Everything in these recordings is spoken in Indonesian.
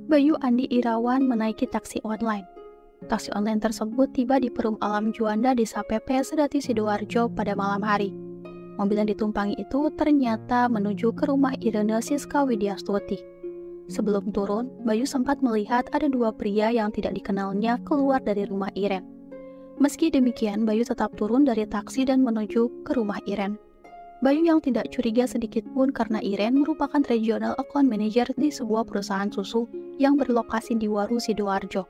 Bayu Andi Irawan menaiki taksi online. Taksi online tersebut tiba di Perum Alam Juanda Desa Pepe, Sedati, Sidoarjo pada malam hari. Mobil yang ditumpangi itu ternyata menuju ke rumah Irene Siska Widyastuti. Sebelum turun, Bayu sempat melihat ada dua pria yang tidak dikenalnya keluar dari rumah Iren. Meski demikian, Bayu tetap turun dari taksi dan menuju ke rumah Iren. Bayu yang tidak curiga sedikit pun karena Iren merupakan regional account manager di sebuah perusahaan susu yang berlokasi di Waru, Sidoarjo.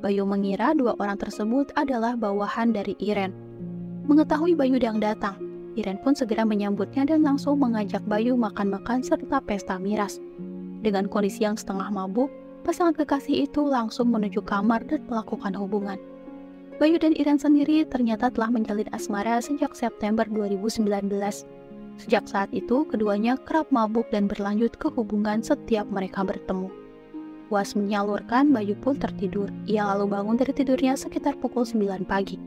Bayu mengira dua orang tersebut adalah bawahan dari Iren. Mengetahui Bayu yang datang, Iren pun segera menyambutnya dan langsung mengajak Bayu makan-makan serta pesta miras. Dengan kondisi yang setengah mabuk, pasangan kekasih itu langsung menuju kamar dan melakukan hubungan. Bayu dan Iren sendiri ternyata telah menjalin asmara sejak September 2019. Sejak saat itu, keduanya kerap mabuk dan berlanjut ke hubungan setiap mereka bertemu. Puas menyalurkan, Bayu pun tertidur. Ia lalu bangun dari tidurnya sekitar pukul 9 pagi.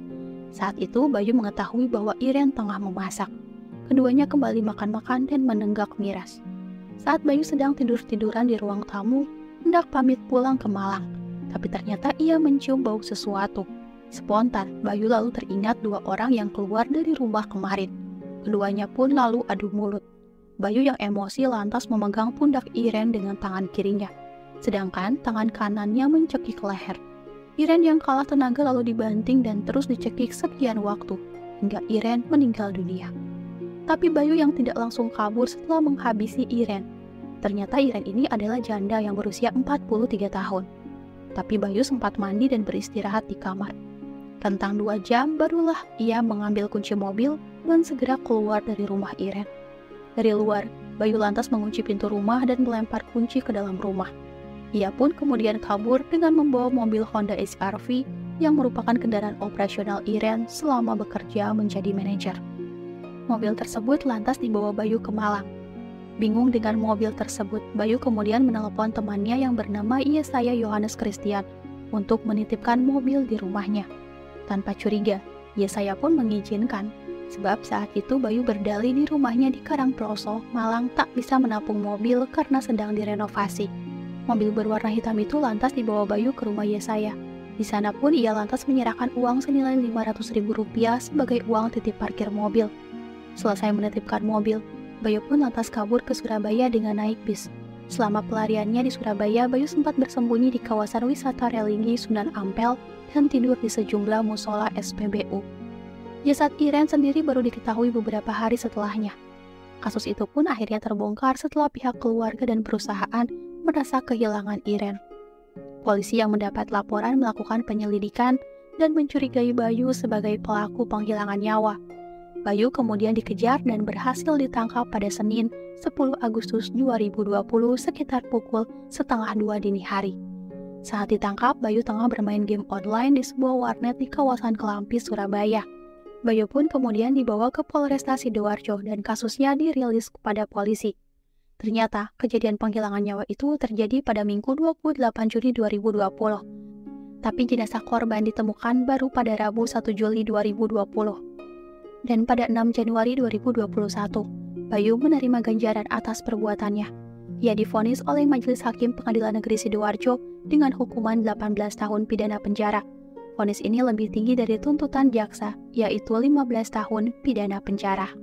Saat itu, Bayu mengetahui bahwa Iren tengah memasak. Keduanya kembali makan-makan dan menenggak miras. Saat Bayu sedang tidur-tiduran di ruang tamu, hendak pamit pulang ke Malang. Tapi ternyata ia mencium bau sesuatu. Spontan, Bayu lalu teringat dua orang yang keluar dari rumah kemarin. Keduanya pun lalu adu mulut. Bayu yang emosi lantas memegang pundak Iren dengan tangan kirinya, sedangkan tangan kanannya mencekik leher. Iren yang kalah tenaga lalu dibanting dan terus dicekik sekian waktu, hingga Iren meninggal dunia. Tapi Bayu yang tidak langsung kabur setelah menghabisi Iren. Ternyata Iren ini adalah janda yang berusia 43 tahun. Tapi Bayu sempat mandi dan beristirahat di kamar. Tentang 2 jam barulah ia mengambil kunci mobil dan segera keluar dari rumah Iren. Dari luar, Bayu lantas mengunci pintu rumah dan melempar kunci ke dalam rumah. Ia pun kemudian kabur dengan membawa mobil Honda HR-V yang merupakan kendaraan operasional Iren selama bekerja menjadi manajer. Mobil tersebut lantas dibawa Bayu ke Malang. Bingung dengan mobil tersebut, Bayu kemudian menelepon temannya yang bernama Yesaya Yohanes Christian untuk menitipkan mobil di rumahnya. Tanpa curiga, Yesaya pun mengizinkan, sebab saat itu Bayu berdalih di rumahnya di Karangploso, Malang tak bisa menampung mobil karena sedang direnovasi. Mobil berwarna hitam itu lantas dibawa Bayu ke rumah Yesaya. Di sana pun ia lantas menyerahkan uang senilai Rp500.000 sebagai uang titip parkir mobil. Selesai menitipkan mobil, Bayu pun lantas kabur ke Surabaya dengan naik bis. Selama pelariannya di Surabaya, Bayu sempat bersembunyi di kawasan wisata religi Sunan Ampel dan tidur di sejumlah musola SPBU. Jasad Iren sendiri baru diketahui beberapa hari setelahnya. Kasus itu pun akhirnya terbongkar setelah pihak keluarga dan perusahaan merasa kehilangan Iren. Polisi yang mendapat laporan melakukan penyelidikan dan mencurigai Bayu sebagai pelaku penghilangan nyawa. Bayu kemudian dikejar dan berhasil ditangkap pada Senin 10 Agustus 2020 sekitar pukul 1:30 dini hari. Saat ditangkap, Bayu tengah bermain game online di sebuah warnet di kawasan Kelampis, Surabaya. Bayu pun kemudian dibawa ke Polresta Sidoarjo dan kasusnya dirilis kepada polisi. Ternyata, kejadian penghilangan nyawa itu terjadi pada Minggu 28 Juni 2020. Tapi jenazah korban ditemukan baru pada Rabu 1 Juli 2020. Dan pada 6 Januari 2021, Bayu menerima ganjaran atas perbuatannya. Ia divonis oleh Majelis Hakim Pengadilan Negeri Sidoarjo dengan hukuman 18 tahun pidana penjara. Vonis ini lebih tinggi dari tuntutan jaksa, yaitu 15 tahun pidana penjara.